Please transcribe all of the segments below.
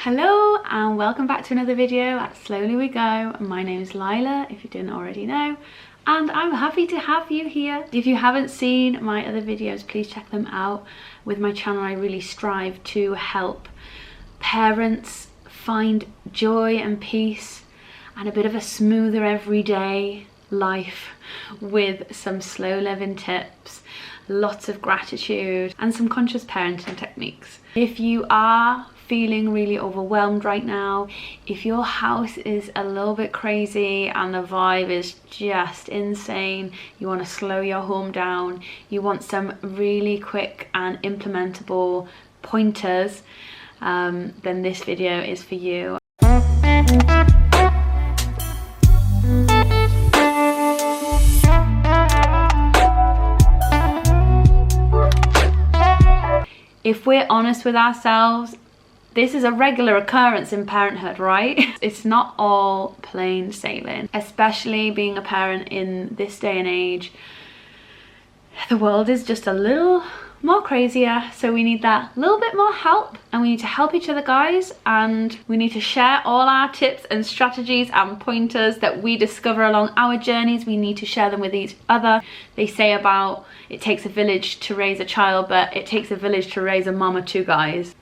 Hello and welcome back to another video at Slowly We Go. My name is Lila, if you didn't already know, and I'm happy to have you here. If you haven't seen my other videos, please check them out. With my channel, I really strive to help parents find joy and peace and a bit of a smoother everyday life with some slow living tips, lots of gratitude and some conscious parenting techniques. If you are feeling really overwhelmed right now, if your house is a little bit crazy and the vibe is just insane, you want to slow your home down, you want some really quick and implementable pointers, then this video is for you. If we're honest with ourselves, this is a regular occurrence in parenthood, right? It's not all plain sailing, especially being a parent in this day and age. The world is just a little more crazier, so we need that little bit more help, and we need to help each other, guys, and we need to share all our tips and strategies and pointers that we discover along our journeys. We need to share them with each other. They say about it takes a village to raise a child, but it takes a village to raise a mama too, guys.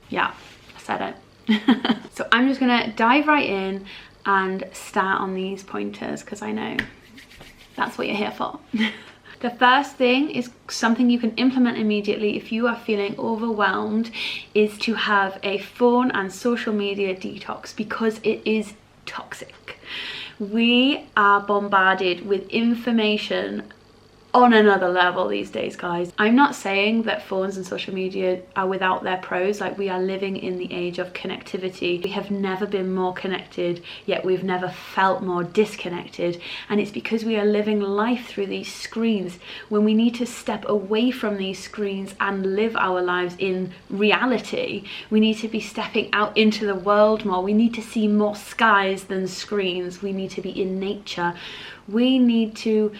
Yeah, I said it. So I'm just gonna dive right in and start on these pointers because I know that's what you're here for. The first thing is something you can implement immediately if you are feeling overwhelmed, is to have a phone and social media detox, because it is toxic. We are bombarded with information on another level these days, guys. I'm not saying that phones and social media are without their pros. Like, we are living in the age of connectivity. We have never been more connected, yet we've never felt more disconnected, and it's because we are living life through these screens when we need to step away from these screens and live our lives in reality. We need to be stepping out into the world more. We need to see more skies than screens. We need to be in nature. We need to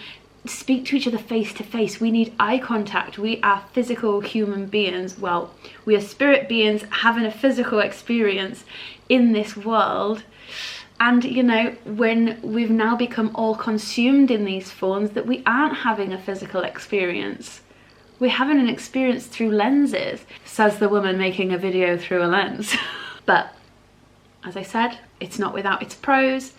speak to each other face to face. We need eye contact. We are physical human beings. Well, we are spirit beings having a physical experience in this world. And you know, when we've now become all consumed in these phones, that we aren't having a physical experience. We're having an experience through lenses, says the woman making a video through a lens. But as I said, it's not without its pros.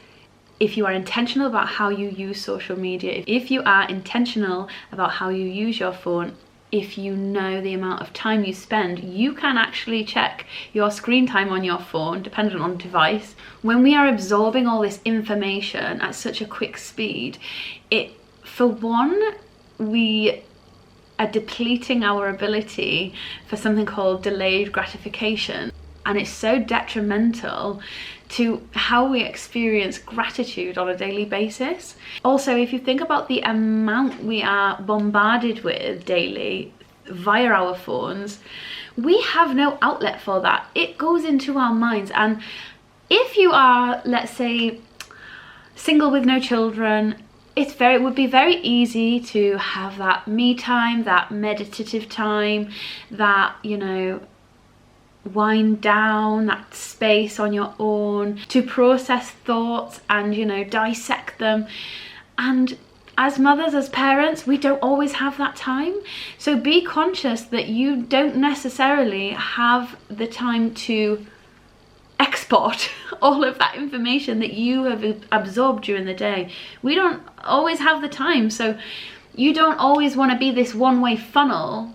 If you are intentional about how you use social media, if you are intentional about how you use your phone, if you know the amount of time you spend, you can actually check your screen time on your phone, dependent on device. When we are absorbing all this information at such a quick speed, for one, we are depleting our ability for something called delayed gratification. And it's so detrimental to how we experience gratitude on a daily basis. Also, if you think about the amount we are bombarded with daily via our phones, we have no outlet for that. It goes into our minds. And if you are, let's say, single with no children, it would be very easy to have that me time, that meditative time, that, you know, wind down, that space on your own to process thoughts and, you know, dissect them. And as mothers, as parents, we don't always have that time. So be conscious that you don't necessarily have the time to export all of that information that you have absorbed during the day. We don't always have the time, so you don't always want to be this one-way funnel.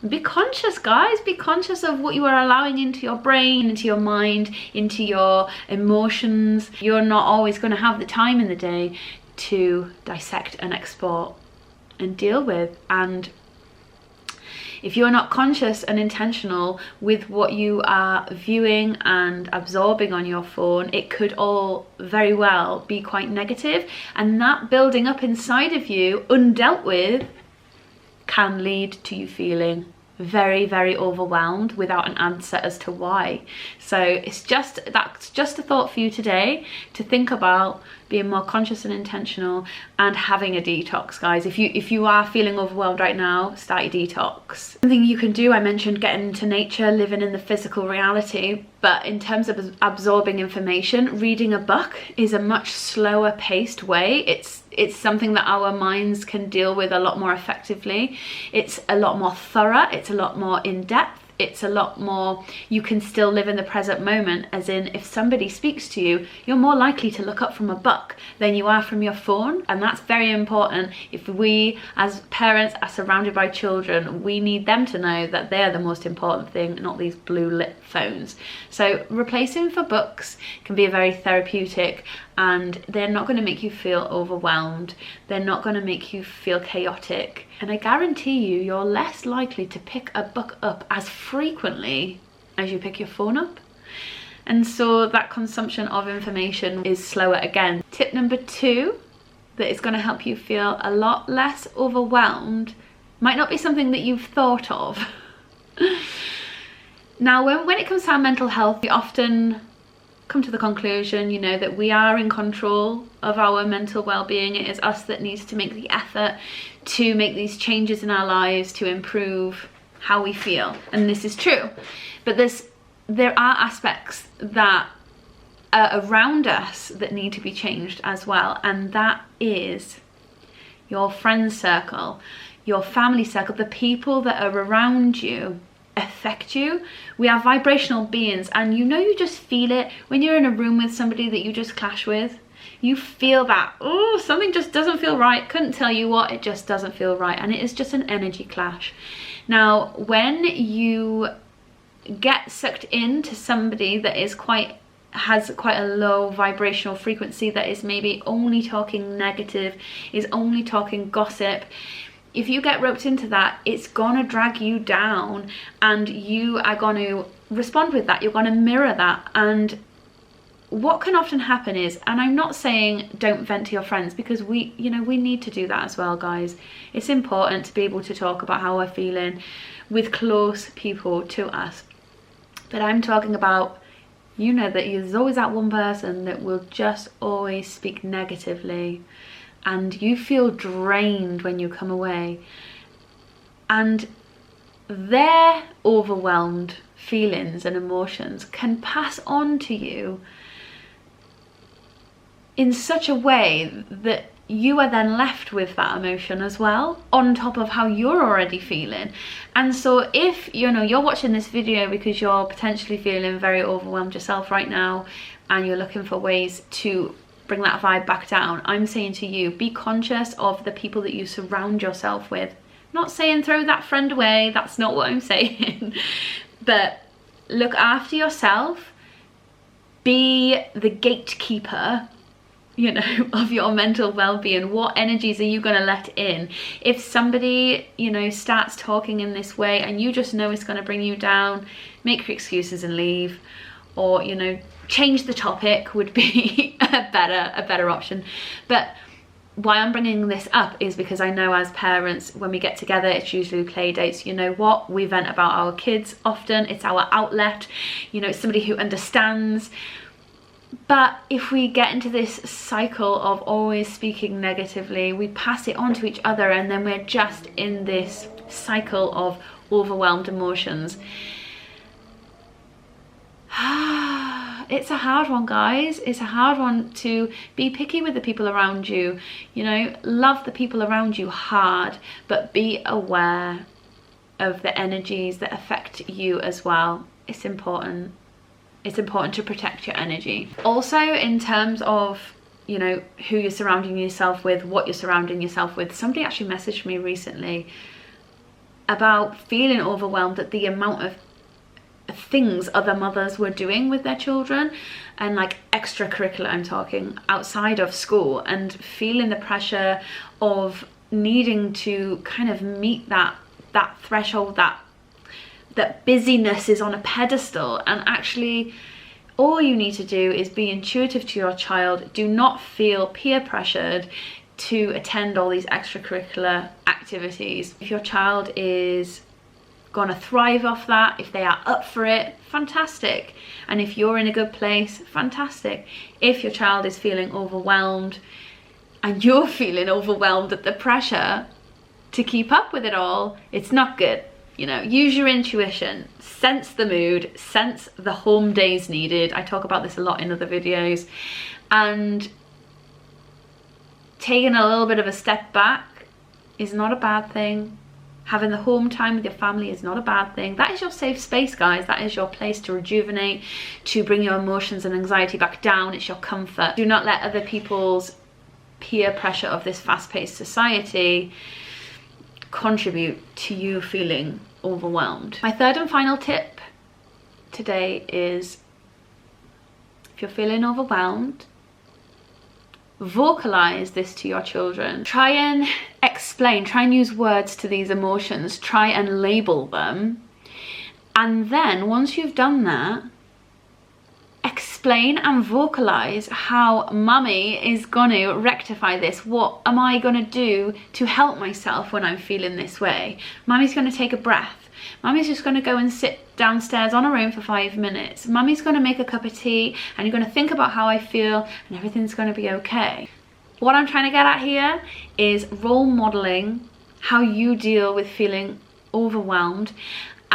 Be conscious, guys. Be conscious of what you are allowing into your brain, into your mind, into your emotions. You're not always going to have the time in the day to dissect and export and deal with. And if you're not conscious and intentional with what you are viewing and absorbing on your phone, it could all very well be quite negative. And that building up inside of you, undealt with, can lead to you feeling very, very overwhelmed without an answer as to why. So that's just a thought for you today to think about, being more conscious and intentional, and having a detox, guys. If you are feeling overwhelmed right now, start your detox. Something you can do, I mentioned getting into nature, living in the physical reality, but in terms of absorbing information, reading a book is a much slower paced way. It's something that our minds can deal with a lot more effectively. It's a lot more thorough, it's a lot more in-depth, it's a lot more, you can still live in the present moment, as in if somebody speaks to you, you're more likely to look up from a book than you are from your phone. And that's very important. If we as parents are surrounded by children, we need them to know that they're the most important thing, not these blue lit phones. So replacing for books can be very therapeutic, and they're not going to make you feel overwhelmed. They're not going to make you feel chaotic. And I guarantee you, you're less likely to pick a book up as frequently as you pick your phone up. And so that consumption of information is slower again. Tip number 2 that is going to help you feel a lot less overwhelmed might not be something that you've thought of. Now, when it comes to our mental health, we often come to the conclusion, you know, that we are in control of our mental well-being. It is us that needs to make the effort to make these changes in our lives to improve how we feel. And this is true. But there are aspects that are around us that need to be changed as well. And that is your friend circle, your family circle, the people that are around you affect you. We are vibrational beings, and you know, you just feel it when you're in a room with somebody that you just clash with. You feel that, oh, something just doesn't feel right. Couldn't tell you what, it just doesn't feel right, and it is just an energy clash. Now, when you get sucked into somebody that is has quite a low vibrational frequency, that is maybe only talking negative, is only talking gossip, if you get roped into that, it's gonna drag you down, and you are going to respond with that. You're going to mirror that. And what can often happen is, and I'm not saying don't vent to your friends, because we need to do that as well, guys. It's important to be able to talk about how we're feeling with close people to us. But I'm talking about, you know, that there's always that one person that will just always speak negatively, and you feel drained when you come away, and their overwhelmed feelings and emotions can pass on to you in such a way that you are then left with that emotion as well, on top of how you're already feeling. And so if you're watching this video because you're potentially feeling very overwhelmed yourself right now, and you're looking for ways to bring that vibe back down, I'm saying to you, be conscious of the people that you surround yourself with. Not saying throw that friend away, that's not what I'm saying. But look after yourself. Be the gatekeeper, of your mental well-being. What energies are you going to let in? If somebody, starts talking in this way and you just know it's going to bring you down, make your excuses and leave. Or, change the topic would be a better option. But why I'm bringing this up is because I know as parents, when we get together, it's usually play dates. You know what? We vent about our kids often. It's our outlet. It's somebody who understands. But if we get into this cycle of always speaking negatively, we pass it on to each other, and then we're just in this cycle of overwhelmed emotions. It's a hard one, guys. It's a hard one to be picky with the people around you. Love the people around you hard, but be aware of the energies that affect you as well. It's important. It's important to protect your energy. Also, in terms of, who you're surrounding yourself with, what you're surrounding yourself with, somebody actually messaged me recently about feeling overwhelmed at the amount of things other mothers were doing with their children, and like extracurricular, I'm talking, outside of school, and feeling the pressure of needing to kind of meet that threshold, that busyness is on a pedestal. And actually all you need to do is be intuitive to your child. Do not feel peer pressured to attend all these extracurricular activities. If your child is gonna thrive off that, if they are up for it, fantastic. And if you're in a good place, fantastic. If your child is feeling overwhelmed and you're feeling overwhelmed at the pressure to keep up with it all, it's not good. You know, use your intuition, sense the mood, sense the home days needed. I talk about this a lot in other videos. And taking a little bit of a step back is not a bad thing. Having the home time with your family is not a bad thing. That is your safe space, guys. That is your place to rejuvenate, to bring your emotions and anxiety back down. It's your comfort. Do not let other people's peer pressure of this fast-paced society contribute to you feeling overwhelmed. My third and final tip today is, if you're feeling overwhelmed, vocalize this to your children. Try and explain, try and use words to these emotions, try and label them. And then once you've done that, explain and vocalize how mummy is gonna rectify this. What am I gonna do to help myself when I'm feeling this way? Mummy's gonna take a breath. Mummy's just gonna go and sit downstairs on her own for 5 minutes. Mummy's gonna make a cup of tea and you're gonna think about how I feel and everything's gonna be okay. What I'm trying to get at here is role modeling how you deal with feeling overwhelmed.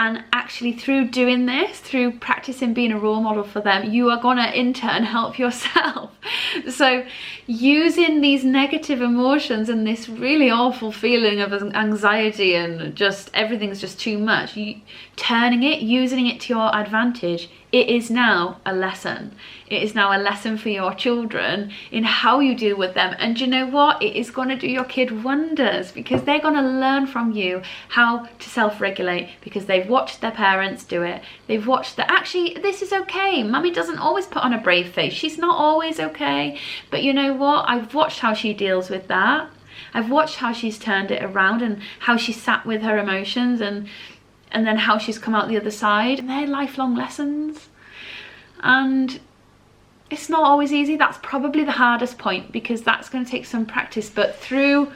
And actually through doing this, through practicing being a role model for them, you are gonna in turn help yourself. So using these negative emotions and this really awful feeling of anxiety and just everything's just too much, turning it, using it to your advantage, it is now a lesson. It is now a lesson for your children in how you deal with them. And you know what? It is going to do your kid wonders, because they're going to learn from you how to self-regulate, because they've watched their parents do it. They've watched that actually this is okay. Mummy doesn't always put on a brave face. She's not always okay. But you know what? I've watched how she deals with that. I've watched how she's turned it around and how she sat with her emotions and then how she's come out the other side. And they're lifelong lessons. And it's not always easy. That's probably the hardest point, because that's going to take some practice. But through,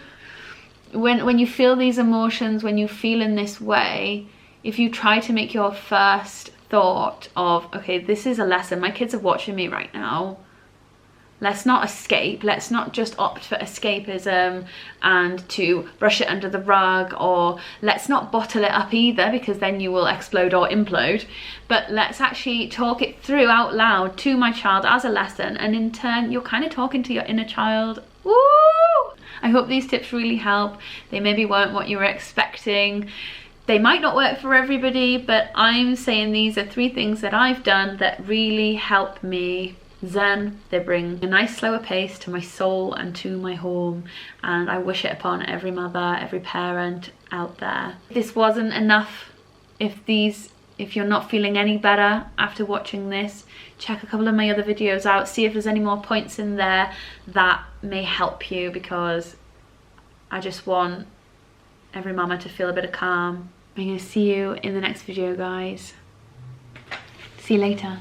when you feel these emotions, when you feel in this way, if you try to make your first thought of, okay, this is a lesson, my kids are watching me right now, let's not escape, let's not just opt for escapism and to brush it under the rug, or let's not bottle it up either, because then you will explode or implode, but let's actually talk it through out loud to my child as a lesson, and in turn you're kind of talking to your inner child. Woo! I hope these tips really help. They maybe weren't what you were expecting. They might not work for everybody, but I'm saying these are 3 things that I've done that really help me zen. They bring a nice slower pace to my soul and to my home, and I wish it upon every mother, every parent out there. If this wasn't enough, if you're not feeling any better after watching this, check a couple of my other videos out, see if there's any more points in there that may help you, because I just want every mama to feel a bit of calm. I'm gonna see you in the next video, guys. See you later.